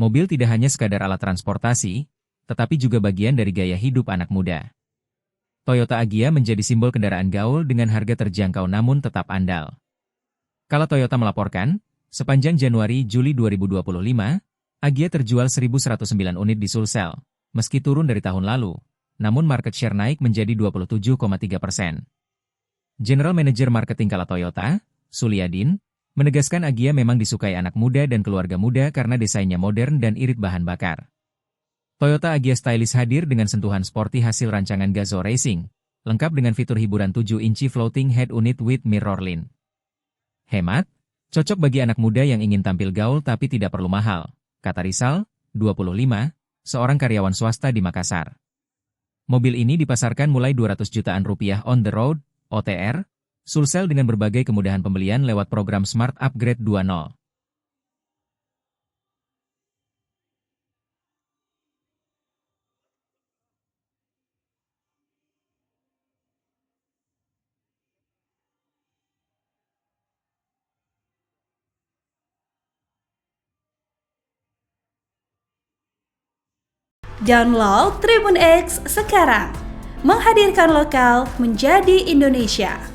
Mobil tidak hanya sekadar alat transportasi, tetapi juga bagian dari gaya hidup anak muda. Toyota Agya menjadi simbol kendaraan gaul dengan harga terjangkau namun tetap andal. Kalau Toyota melaporkan, sepanjang Januari-Juli 2025, Agya terjual 1.109 unit di Sulsel, meski turun dari tahun lalu, namun market share naik menjadi 27,3%. General Manager Marketing Kala Toyota, Suliadin, menegaskan Agya memang disukai anak muda dan keluarga muda karena desainnya modern dan irit bahan bakar. Toyota Agya Stylish hadir dengan sentuhan sporty hasil rancangan Gazoo Racing, lengkap dengan fitur hiburan 7 inci floating head unit with mirror line. Hemat, cocok bagi anak muda yang ingin tampil gaul tapi tidak perlu mahal, kata Rizal, 25, seorang karyawan swasta di Makassar. Mobil ini dipasarkan mulai 200 jutaan rupiah on the road, OTR, Sulsel dengan berbagai kemudahan pembelian lewat program Smart Upgrade 2.0. Download Tribun X sekarang, menghadirkan lokal menjadi Indonesia.